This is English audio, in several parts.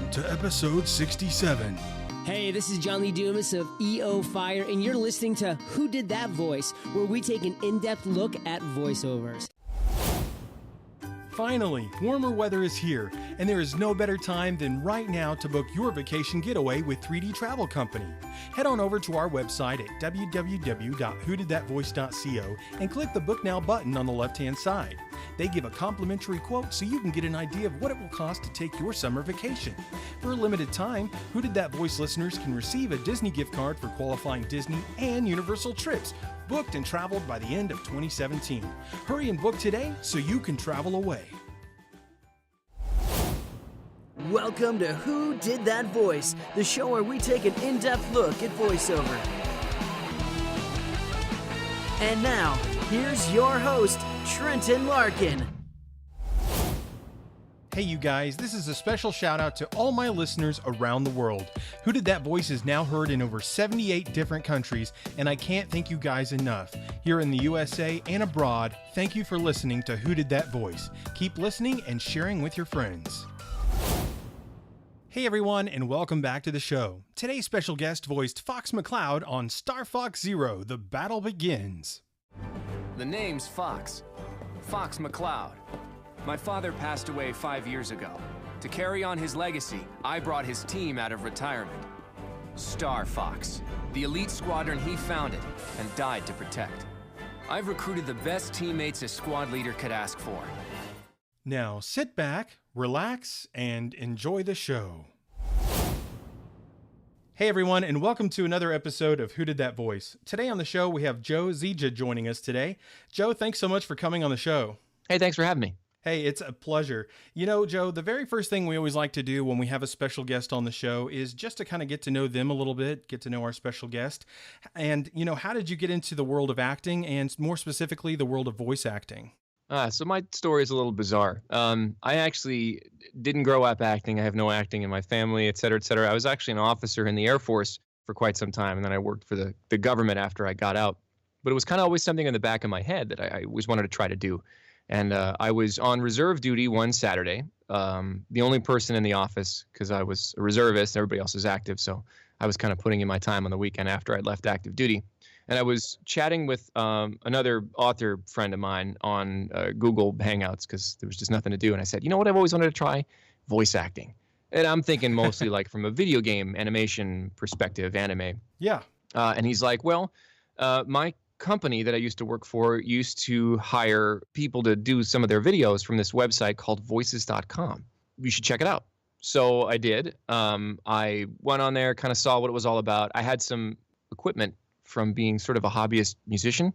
Welcome to episode 67. Hey, this is John Lee Dumas of EO Fire, and you're listening to Who Did That Voice, where we take an in-depth look at voiceovers. Finally, warmer weather is here, and there is no better time than right now to book your vacation getaway with 3D Travel Company. Head on over to our website at www.whodidthatvoice.co and click the Book Now button on the left-hand side. They give a complimentary quote so you can get an idea of what it will cost to take your summer vacation. For a limited time, Who Did That Voice listeners can receive a Disney gift card for qualifying Disney and Universal trips, booked and traveled by the end of 2017. Hurry and book today so you can travel away. Welcome to Who Did That Voice, the show where we take an in-depth look at voiceover. And now, here's your host, Trenton Larkin. Hey you guys, this is a special shout out to all my listeners around the world. Who Did That Voice is now heard in over 78 different countries, and I can't thank you guys enough. Here in the USA and abroad, thank you for listening to Who Did That Voice. Keep listening and sharing with your friends. Hey everyone, and welcome back to the show. Today's special guest voiced Fox McCloud on Star Fox Zero, The Battle Begins. The name's Fox. Fox McCloud. My father passed away 5 years ago. To carry on his legacy, I brought his team out of retirement. Star Fox, the elite squadron he founded and died to protect. I've recruited the best teammates a squad leader could ask for. Now sit back, relax, and enjoy the show. Hey everyone, and welcome to another episode of Who Did That Voice. Today on the show, we have Joe Zieja joining us today. Joe, thanks so much for coming on the show. Hey, thanks for having me. Hey, it's a pleasure. You know, Joe, the very first thing we always like to do when we have a special guest on the show is just to kind of get to know them a little bit, get to know our special guest. And, you know, how did you get into the world of acting and more specifically the world of voice acting? So my story is a little bizarre. I actually didn't grow up acting. I have no acting in my family, et cetera, et cetera. I was actually an officer in the Air Force for quite some time, and then I worked for the government after I got out. But it was kind of always something in the back of my head that I always wanted to try to do. And I was on reserve duty one Saturday, the only person in the office because I was a reservist. Everybody else is active, so I was kind of putting in my time on the weekend after I'd left active duty. And I was chatting with another author friend of mine on Google Hangouts because there was just nothing to do. And I said, you know what I've always wanted to try? Voice acting. And I'm thinking mostly like from a video game animation perspective, anime. Yeah. And he's like, well, my company that I used to work for used to hire people to do some of their videos from this website called voices.com. You should check it out. So I did. I went on there, kind of saw what it was all about. I had some equipment from being sort of a hobbyist musician.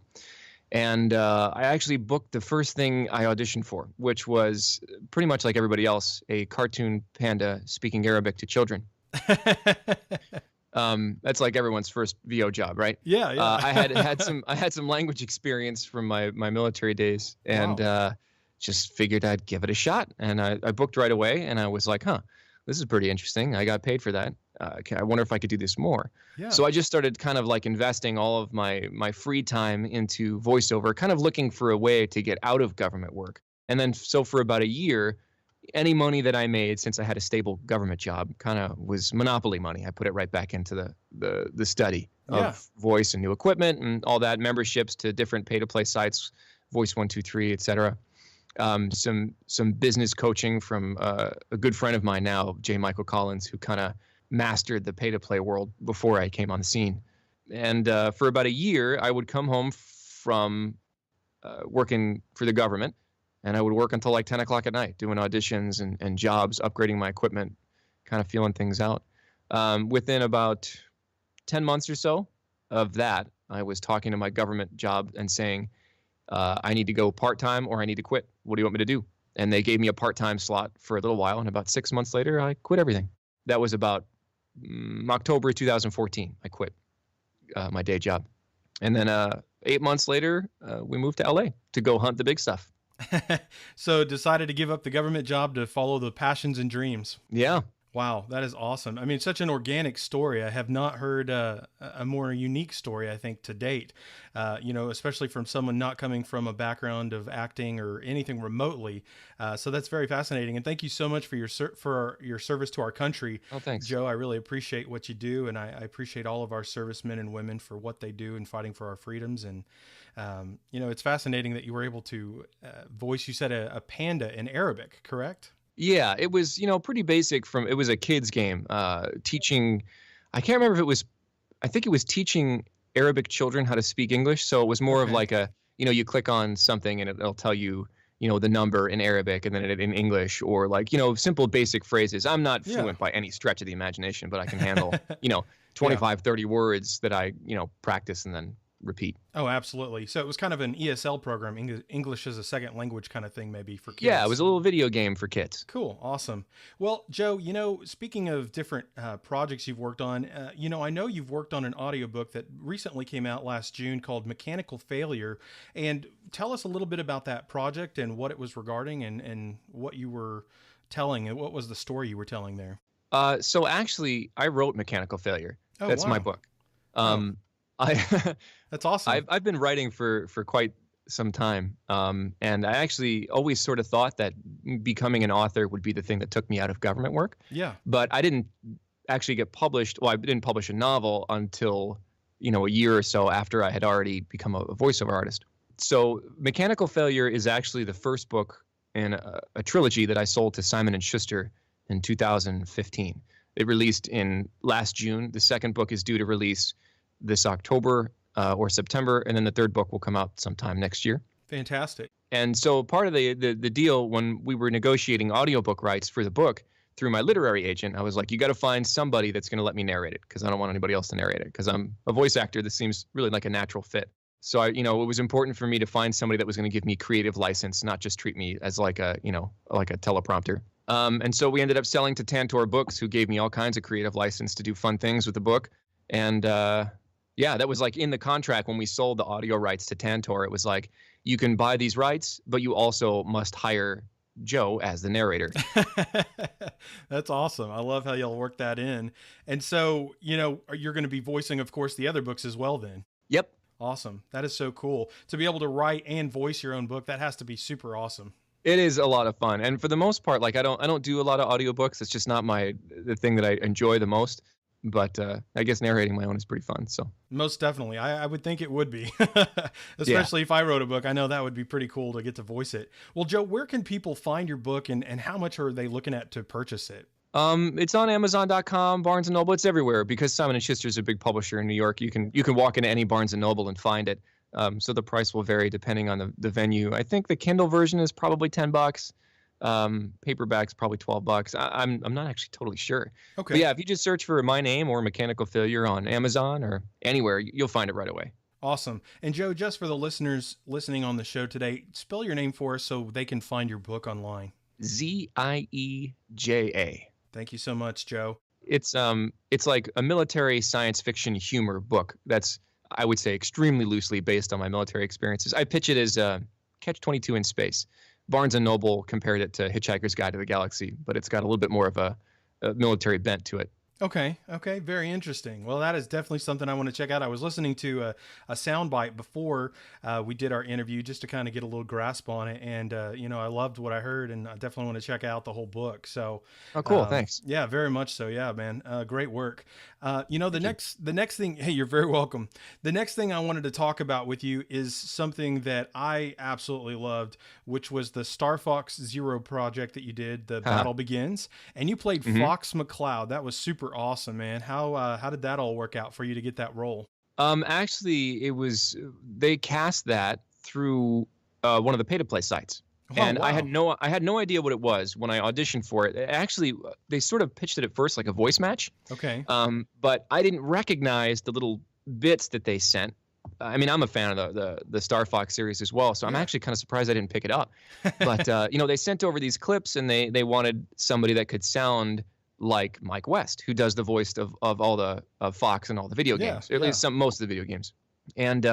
And I actually booked the first thing I auditioned for, which was pretty much like everybody else, a cartoon panda speaking Arabic to children. That's like everyone's first VO job, right? Yeah, yeah. I had some language experience from my military days, and Wow. Just figured I'd give it a shot. And I booked right away, and I was like, huh, this is pretty interesting. I got paid for that. I wonder if I could do this more. Yeah. So I just started kind of like investing all of my free time into voiceover, kind of looking for a way to get out of government work. And then so for about a year, any money that I made since I had a stable government job kind of was monopoly money. I put it right back into the study of voice and new equipment and all that, memberships to different pay-to-play sites, Voice 123, et cetera. Some business coaching from a good friend of mine now, J. Michael Collins, who kind of mastered the pay-to-play world before I came on the scene. And for about a year, I would come home from working for the government, and I would work until like 10 o'clock at night, doing auditions and jobs, upgrading my equipment, kind of feeling things out. Within about 10 months or so of that, I was talking to my government job and saying, I need to go part-time or I need to quit. What do you want me to do? And they gave me a part-time slot for a little while, and about 6 months later, I quit everything. That was about October 2014. I quit my day job. And then 8 months later, we moved to LA to go hunt the big stuff. So decided to give up the government job to follow the passions and dreams. Yeah. Wow, that is awesome. I mean, such an organic story. I have not heard a more unique story, I think, to date. Especially from someone not coming from a background of acting or anything remotely. So that's very fascinating. And thank you so much for your service to our country. Oh, thanks. Joe. I really appreciate what you do, and I appreciate all of our servicemen and women for what they do in fighting for our freedoms. And it's fascinating that you were able to voice. You said a panda in Arabic, correct? Yeah, it was, pretty basic it was a kid's game, teaching, I can't remember if it was, I think it was teaching Arabic children how to speak English. So it was more of like you click on something and it'll tell you, the number in Arabic and then in English, or like, simple basic phrases. I'm not fluent by any stretch of the imagination, but I can handle, 25, 30 words that I, practice and then repeat. Oh, absolutely. So it was kind of an ESL program, English as a second language kind of thing, maybe for kids. Yeah, it was a little video game for kids. Cool. Awesome. Well, Joe, speaking of different projects you've worked on, I know you've worked on an audiobook that recently came out last June called Mechanical Failure. And tell us a little bit about that project and what it was regarding and what you were telling and what was the story you were telling there. So actually, I wrote Mechanical Failure. Oh, That's wow. my book. That's awesome. I've been writing for quite some time, and I actually always sort of thought that becoming an author would be the thing that took me out of government work. Yeah. But I didn't actually get published. Well, I didn't publish a novel until a year or so after I had already become a voiceover artist. So Mechanical Failure is actually the first book in a trilogy that I sold to Simon & Schuster in 2015. It released in last June. The second book is due to release this October or September, and then the third book will come out sometime next year. Fantastic. And so part of the deal when we were negotiating audiobook rights for the book through my literary agent, I was like, you got to find somebody that's going to let me narrate it, because I don't want anybody else to narrate it, because I'm a voice actor. This seems really like a natural fit. So it was important for me to find somebody that was going to give me creative license, not just treat me as like a teleprompter. And so we ended up selling to Tantor Books, who gave me all kinds of creative license to do fun things with the book. And that was like in the contract when we sold the audio rights to Tantor. It was like, you can buy these rights, but you also must hire Joe as the narrator. That's awesome. I love how y'all work that in. And so, you're going to be voicing, of course, the other books as well then. Yep. Awesome. That is so cool. To be able to write and voice your own book, that has to be super awesome. It is a lot of fun. And for the most part, like I don't do a lot of audiobooks. It's just not the thing that I enjoy the most. But I guess narrating my own is pretty fun. So most definitely, I would think it would be, especially if I wrote a book. I know that would be pretty cool to get to voice it. Well, Joe, where can people find your book, and how much are they looking at to purchase it? It's on Amazon.com, Barnes & Noble. It's everywhere, because Simon & Schuster is a big publisher in New York. You can walk into any Barnes & Noble and find it. So the price will vary depending on the venue. I think the Kindle version is probably $10. Paperback's probably $12. I'm not actually totally sure. Okay. But yeah, if you just search for my name or Mechanical Failure on Amazon or anywhere, you'll find it right away. Awesome. And Joe, just for the listeners listening on the show today, spell your name for us so they can find your book online. Zieja. Thank you so much, Joe. It's like a military science fiction humor book that's, I would say, extremely loosely based on my military experiences. I pitch it as Catch-22 in space. Barnes & Noble compared it to Hitchhiker's Guide to the Galaxy, but it's got a little bit more of a military bent to it. Okay. Very interesting. Well, that is definitely something I want to check out. I was listening to a soundbite before we did our interview just to kind of get a little grasp on it. And, I loved what I heard, and I definitely want to check out the whole book. So, oh, cool. Thanks. Yeah, very much so. Yeah, man. Great work. The next thing, hey, you're very welcome. The next thing I wanted to talk about with you is something that I absolutely loved, which was the Star Fox Zero project that you did, The Battle Begins, and you played Fox McCloud. That was super awesome, man. How did that all work out for you to get that role? Actually, they cast that through one of the pay-to-play sites. Oh, and wow. I had no idea what it was when I auditioned for it. Actually, they sort of pitched it at first like a voice match. Okay. But I didn't recognize the little bits that they sent. I mean, I'm a fan of the Star Fox series as well, so I'm actually kind of surprised I didn't pick it up. But they sent over these clips, and they wanted somebody that could sound like Mike West, who does the voice of Fox and all the video games, or at least most of the video games. And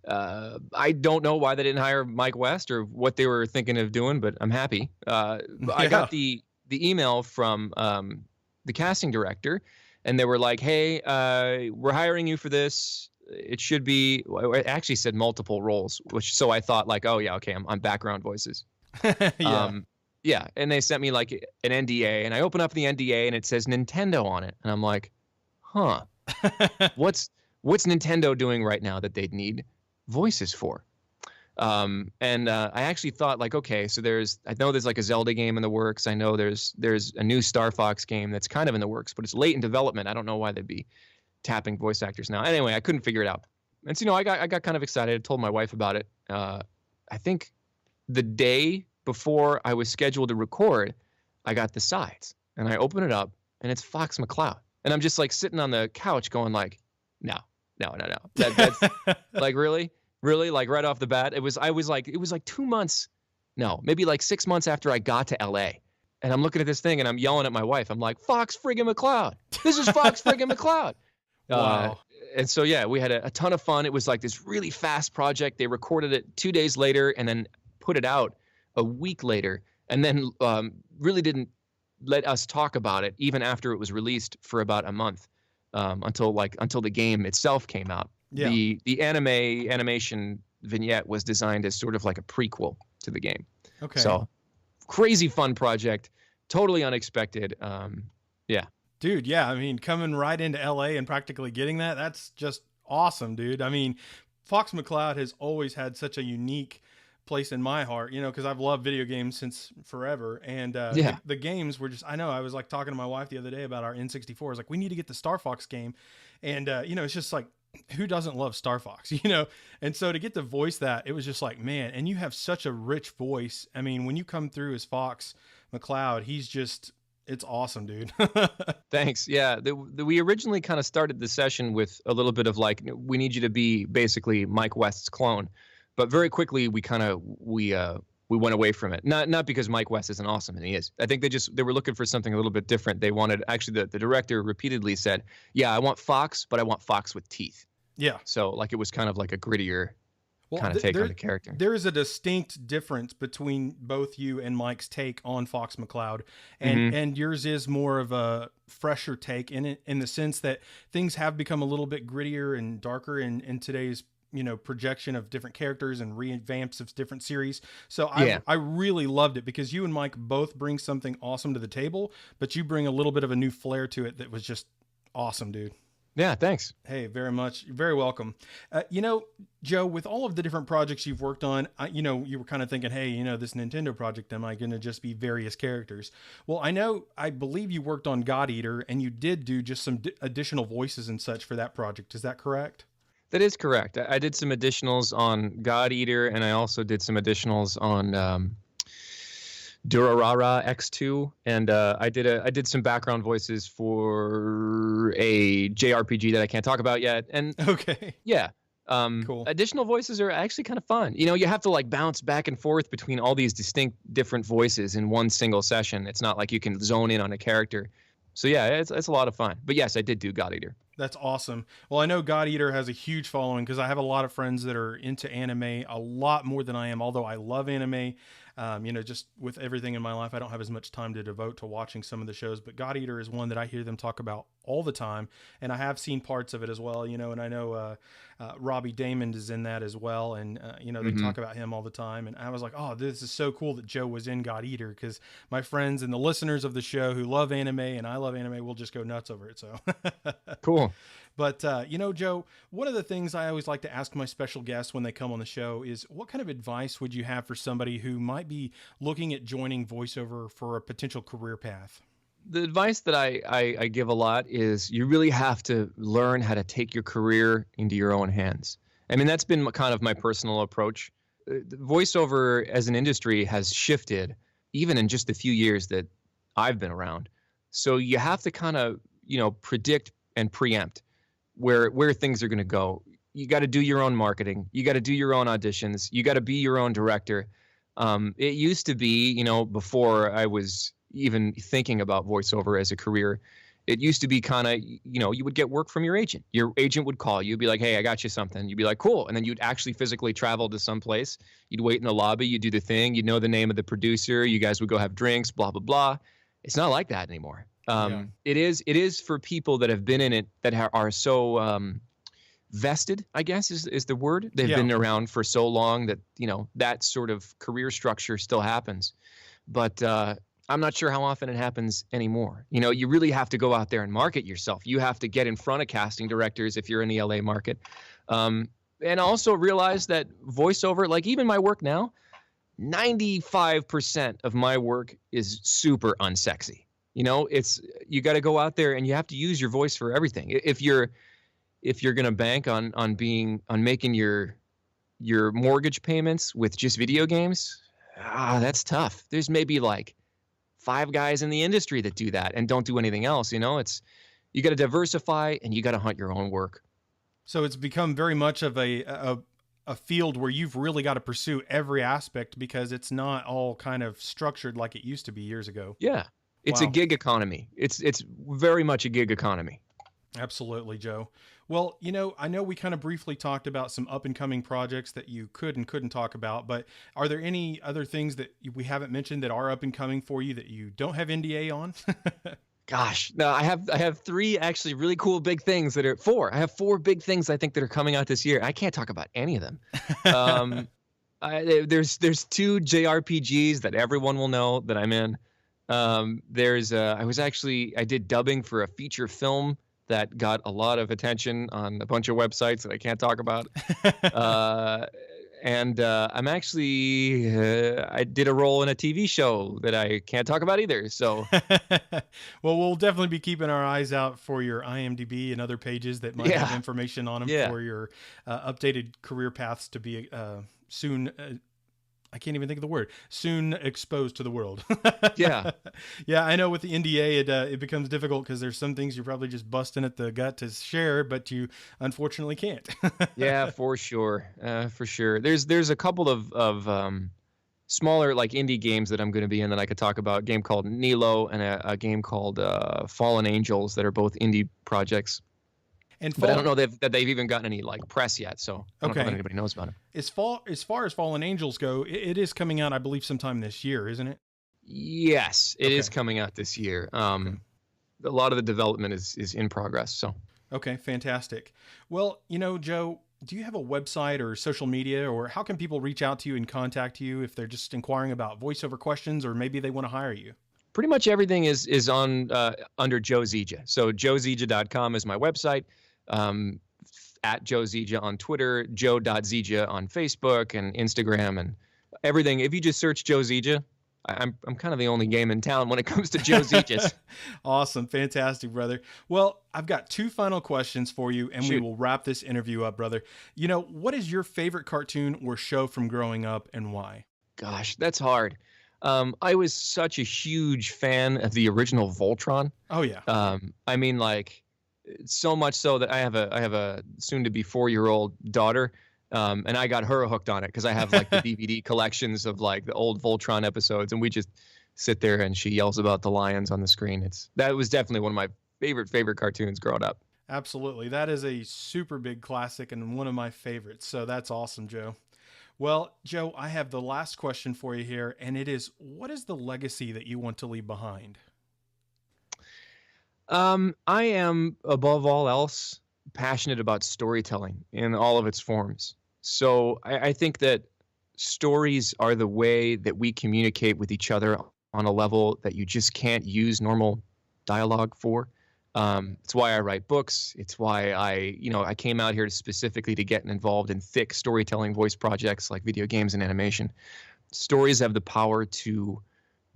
I don't know why they didn't hire Mike West or what they were thinking of doing, but I'm happy. I got the the email from the casting director, and they were like, "Hey, we're hiring you for this. It should be." Well, it actually said multiple roles, so I thought like, "Oh yeah, okay, I'm background voices." Yeah. Yeah, and they sent me like an NDA, and I open up the NDA, and it says Nintendo on it, and I'm like, "Huh, what's Nintendo doing right now that they'd need voices for?" And I actually thought like, okay, so I know there's like a Zelda game in the works. I know there's a new Star Fox game that's kind of in the works, but it's late in development. I don't know why they'd be tapping voice actors now. Anyway, I couldn't figure it out. And so, I got kind of excited. I told my wife about it. I think the day before I was scheduled to record, I got the sides, and I open it up, and it's Fox McCloud. And I'm just like sitting on the couch going like, no. That's like, really, like right off the bat. It was like 2 months, no, maybe like 6 months after I got to LA, and I'm looking at this thing and I'm yelling at my wife. I'm like, Fox friggin' McCloud. This is Fox friggin' McCloud. Wow. And so, yeah, we had a ton of fun. It was like this really fast project. They recorded it 2 days later and then put it out a week later, and then really didn't let us talk about it even after it was released for about a month, until the game itself came out. Yeah. The animation vignette was designed as sort of like a prequel to the game. Okay. So crazy fun project, totally unexpected. Yeah. Dude, yeah, I mean, coming right into LA and practically getting that's just awesome, dude. I mean, Fox McCloud has always had such a unique place in my heart, because I've loved video games since forever. And the games were just, I know, I was like talking to my wife the other day about our N64. I was like, we need to get the Star Fox game. And, it's just like, who doesn't love Star Fox, And so to get to voice that, it was just like, man, and you have such a rich voice. I mean, when you come through as Fox McCloud, it's awesome, dude. Thanks. Yeah. We originally kind of started the session with a little bit of like, we need you to be basically Mike West's clone. But very quickly, we went away from it. Not because Mike West isn't awesome, and he is. I think they were looking for something a little bit different. They wanted, actually, the director repeatedly said, yeah, I want Fox, but I want Fox with teeth. Yeah. So like it was kind of like a grittier kind of take on the character. There is a distinct difference between both you and Mike's take on Fox McCloud, and yours is more of a fresher take in the sense that things have become a little bit grittier and darker in today's projection of different characters and revamps of different series. So I really loved it because you and Mike both bring something awesome to the table, but you bring a little bit of a new flair to it that was just awesome, dude. Yeah, thanks. Hey, very much. You're very welcome. Joe, with all of the different projects you've worked on, you were kind of thinking, hey, this Nintendo project, am I going to just be various characters? Well, I believe you worked on God Eater, and you did do just some additional voices and such for that project. Is that correct? That is correct. I did some additionals on God Eater, and I also did some additionals on Durarara X2, and I did some background voices for a JRPG that I can't talk about yet. And okay, yeah, cool. Additional voices are actually kind of fun. You have to like bounce back and forth between all these distinct different voices in one single session. It's not like you can zone in on a character. So yeah, it's a lot of fun. But yes, I did do God Eater. That's awesome. Well, I know God Eater has a huge following because I have a lot of friends that are into anime a lot more than I am, although I love anime. Just with everything in my life, I don't have as much time to devote to watching some of the shows, but God Eater is one that I hear them talk about all the time. And I have seen parts of it as well, and I know Robbie Damon is in that as well. And, they talk about him all the time. And I was like, oh, this is so cool that Joe was in God Eater because my friends and the listeners of the show who love anime and I love anime will just go nuts over it. So cool. But, Joe, one of the things I always like to ask my special guests when they come on the show is what kind of advice would you have for somebody who might be looking at joining voiceover for a potential career path? The advice that I give a lot is you really have to learn how to take your career into your own hands. I mean, that's been kind of my personal approach. Voiceover as an industry has shifted even in just the few years that I've been around. So you have to kind of, predict and preempt where things are going to go. You got to do your own marketing. You got to do your own auditions. You got to be your own director. It used to be, before I was even thinking about voiceover as a career, it used to be kind of, you would get work from your agent. Your agent would call you, be like, hey, I got you something. You'd be like, cool. And then you'd actually physically travel to some place. You'd wait in the lobby. You'd do the thing. You'd know the name of the producer. You guys would go have drinks, blah, blah, blah. It's not like that anymore. Yeah. It is for people that have been in it that are so vested, I guess is the word. They've been around for so long that, that sort of career structure still happens. But I'm not sure how often it happens anymore. You really have to go out there and market yourself. You have to get in front of casting directors if you're in the LA market. And also realize that voiceover, like even my work now, 95% of my work is super unsexy. You got to go out there and you have to use your voice for everything. If you're going to bank on making your mortgage payments with just video games, that's tough. There's maybe like 5 guys in the industry that do that and don't do anything else. You got to diversify and you got to hunt your own work. So it's become very much of a field where you've really got to pursue every aspect because it's not all kind of structured like it used to be years ago. Yeah. It's a gig economy. It's very much a gig economy. Absolutely, Joe. Well, I know we kind of briefly talked about some up and coming projects that you could and couldn't talk about, but are there any other things that we haven't mentioned that are up and coming for you that you don't have NDA on? Gosh, no, I have 3 actually really cool big things that are 4. I have 4 big things I think that are coming out this year. I can't talk about any of them. There's 2 JRPGs that everyone will know that I'm in. I did dubbing for a feature film that got a lot of attention on a bunch of websites that I can't talk about. And I'm actually, I did a role in a TV show that I can't talk about either. So, well, we'll definitely be keeping our eyes out for your IMDb and other pages that might have information on them for your updated career paths to be soon. I can't even think of the word. Soon exposed to the world. Yeah. Yeah, I know with the NDA, it becomes difficult because there's some things you're probably just busting at the gut to share, but you unfortunately can't. Yeah, for sure. For sure. There's a couple of smaller like indie games that I'm going to be in that I could talk about. A game called Nilo and a game called Fallen Angels that are both indie projects. But I don't know that they've even gotten any like press yet, so I don't know if anybody knows about it. As far as Fallen Angels go, it is coming out, I believe, sometime this year, isn't it? Yes, it is coming out this year. A lot of the development is in progress. So. Okay, fantastic. Well, Joe, do you have a website or social media, or how can people reach out to you and contact you if they're just inquiring about voiceover questions, or maybe they want to hire you? Pretty much everything is on under Joe Zieja. So joezieja.com is my website. At Joe Zieja on Twitter, joe.zieja on Facebook and Instagram and everything. If you just search Joe Zieja, I'm kind of the only game in town when it comes to Joe Ziejas. Awesome. Fantastic, brother. Well, I've got 2 final questions for you, and we will wrap this interview up, brother. What is your favorite cartoon or show from growing up and why? Gosh, that's hard. I was such a huge fan of the original Voltron. Oh, yeah. I mean, like, so much so that I have a soon-to-be 4-year-old daughter, and I got her hooked on it because I have like the DVD collections of like the old Voltron episodes, and we just sit there and she yells about the lions on the screen. That was definitely one of my favorite cartoons growing up. Absolutely, that is a super big classic and one of my favorites. So that's awesome, Joe. Well, Joe, I have the last question for you here, and it is: what is the legacy that you want to leave behind? I am, above all else, passionate about storytelling in all of its forms. So I think that stories are the way that we communicate with each other on a level that you just can't use normal dialogue for. It's why I write books. It's why I came out here specifically to get involved in thick storytelling voice projects like video games and animation. Stories have the power to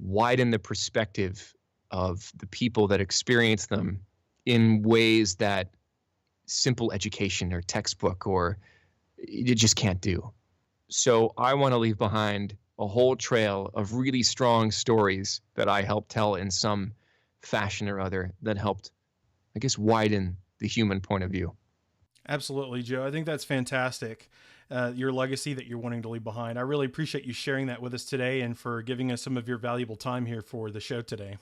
widen the perspective of the people that experience them in ways that simple education or textbook or you just can't do. So I want to leave behind a whole trail of really strong stories that I helped tell in some fashion or other that helped, I guess, widen the human point of view. Absolutely, Joe. I think that's fantastic. Your legacy that you're wanting to leave behind. I really appreciate you sharing that with us today and for giving us some of your valuable time here for the show today.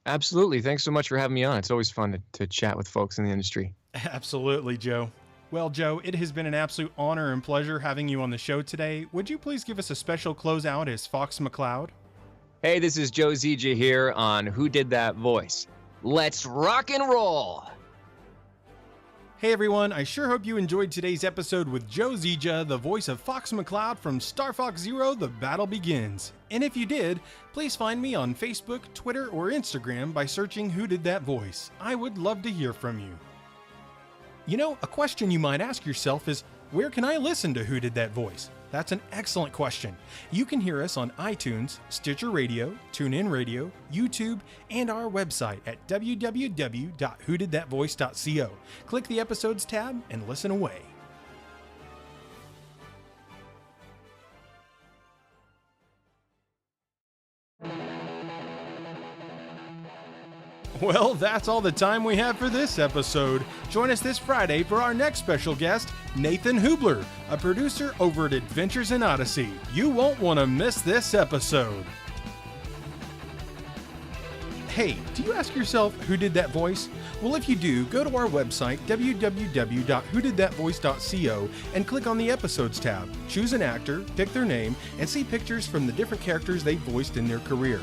Absolutely. Thanks so much for having me on. It's always fun to chat with folks in the industry. Absolutely, Joe. Well, Joe, it has been an absolute honor and pleasure having you on the show today. Would you please give us a special closeout as Fox McCloud? Hey, this is Joe Zieja here on Who Did That Voice. Let's rock and roll! Hey everyone, I sure hope you enjoyed today's episode with Joe Zieja, the voice of Fox McCloud from Star Fox Zero: The Battle Begins. And if you did, please find me on Facebook, Twitter, or Instagram by searching Who Did That Voice. I would love to hear from you. You know, a question you might ask yourself is, where can I listen to Who Did That Voice? That's an excellent question. You can hear us on iTunes, Stitcher Radio, TuneIn Radio, YouTube, and our website at www.whodidthatvoice.co. Click the Episodes tab and listen away. Well, that's all the time we have for this episode. Join us this Friday for our next special guest, Nathan Hubler, a producer over at Adventures in Odyssey. You won't want to miss this episode. Hey, do you ask yourself who did that voice? Well, if you do, go to our website, www.whodidthatvoice.co, and click on the Episodes tab. Choose an actor, pick their name, and see pictures from the different characters they voiced in their career.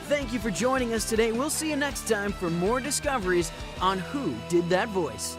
Thank you for joining us today. We'll see you next time for more discoveries on Who Did That Voice.